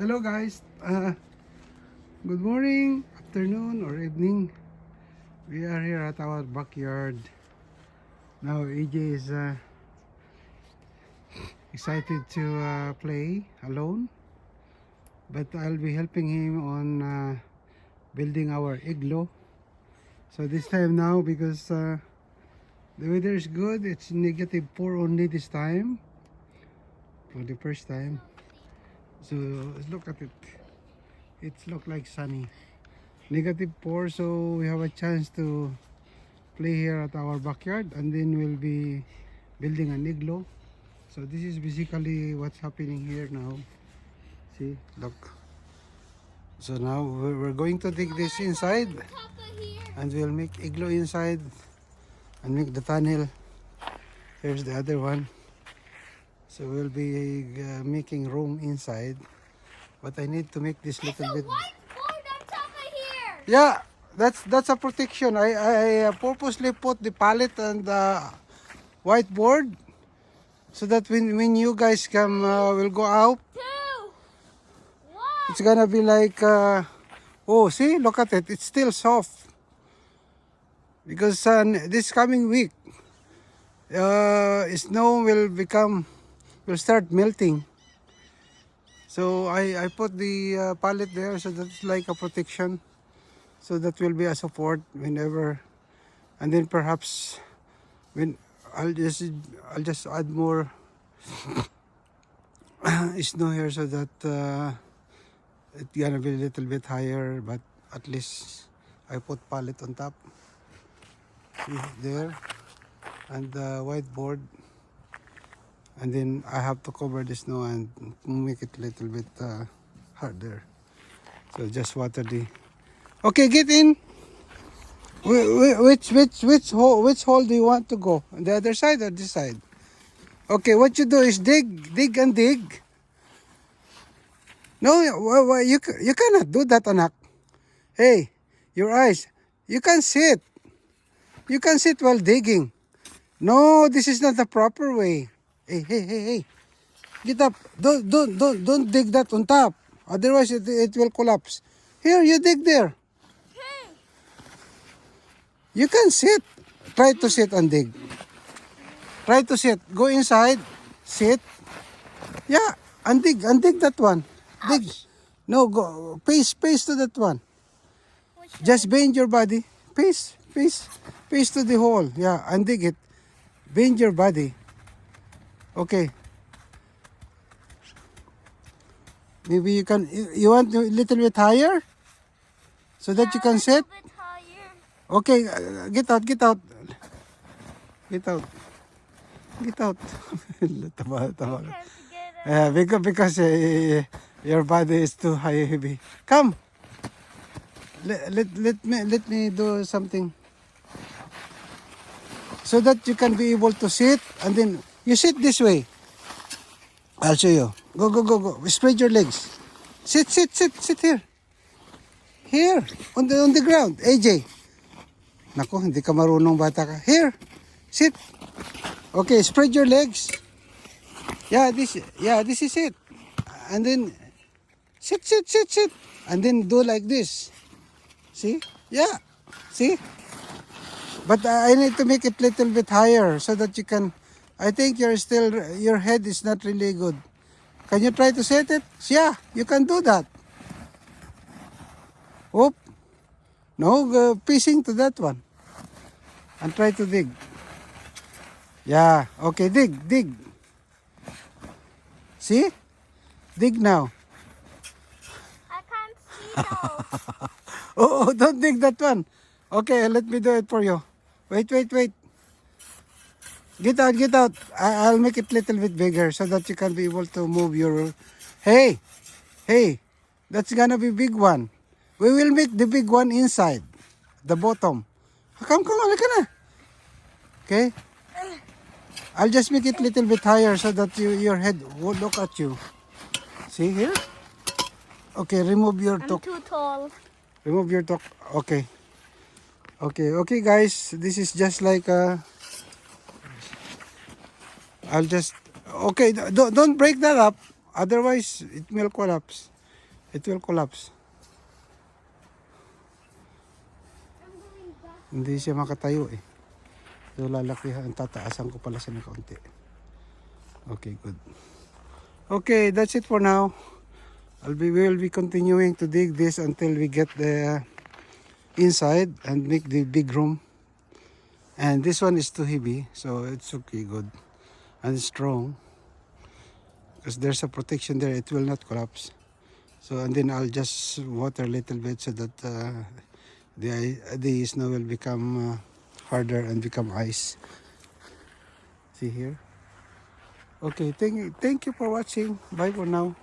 Hello guys, good morning, afternoon or evening. We are here at our backyard. Now AJ is excited to play alone, but I'll be helping him on building our igloo. So this time now, because the weather is good, it's -4 only this time, for the first time. So look at it, it's look like sunny. -4, so we have a chance to play here at our backyard, and then we'll be building an igloo. So this is basically what's happening here now. See, look. So now we're going to dig this inside, and we'll make igloo inside and make the tunnel. Here's the other one. So we'll be making room inside, but I need to make this little bit. Yeah, that's a protection. I purposely put the pallet and the whiteboard so that when you guys come will go out, it's gonna be like oh, see, look at it, it's still soft because this coming week snow will start melting. So I put the pallet there, so that's like a protection. So that will be a support whenever, and then perhaps when I'll just add more snow here so that it's gonna be a little bit higher, but at least I put pallet on top. See there, and the whiteboard, and then I have to cover the snow and make it a little bit harder. So just water the. Okay, get in. Which hole do you want to go? On the other side or this side? Okay, what you do is dig and dig. No, you cannot do that, anak. Hey, your eyes. You can sit. You can sit while digging. No, this is not the proper way. Hey. Get up. Don't dig that on top. Otherwise it will collapse. Here, you dig there. You can sit. Try to sit and dig. Try to sit. Go inside. Sit. Yeah, and dig that one. Dig. No, go. Face to that one. Just bend your body. Face to the hole. Yeah, and dig it. Bend your body. Okay. Maybe you can. You want a little bit higher, so that you can sit. Okay, get out. Tama. Because your body is too heavy. Come. Let me do something so that you can be able to sit, and then you sit this way. I'll show you. Go. Spread your legs. Sit here. Here on the ground. AJ. Nako, hindi ka marunong bata ka. Here. Sit. Okay, spread your legs. Yeah, this is it. And then sit. And then do like this. See? Yeah. See? But I need to make it little bit higher so that you can. I think your head is not really good. Can you try to set it? Yeah, you can do that. Oop. No, facing to that one. And try to dig. Yeah, okay, dig. See? Dig now. I can't see now. Oh, don't dig that one. Okay, let me do it for you. Wait. Get out. I'll make it little bit bigger so that you can be able to move your. Hey, that's gonna be big one. We will make the big one inside, the bottom. Come, halika na. Okay. I'll just make it little bit higher so that your head will look at you. See here? Okay, remove your I'm talk. too tall. Remove your talk. Okay, guys. This is just like I'll just. Okay, don't break that up. Otherwise, it will collapse. It will collapse. Hindi siya makatayo eh. So lalakihan, tataasan ko pala siya ng kaunti. Okay, good. Okay, that's it for now. We will be continuing to dig this until we get the inside and make the big room. And this one is too heavy, so it's okay, good. And strong. Because there's a protection there, it will not collapse. So, and then I'll just water a little bit so that the snow will become harder and become ice. See here? Okay, thank you for watching. Bye for now.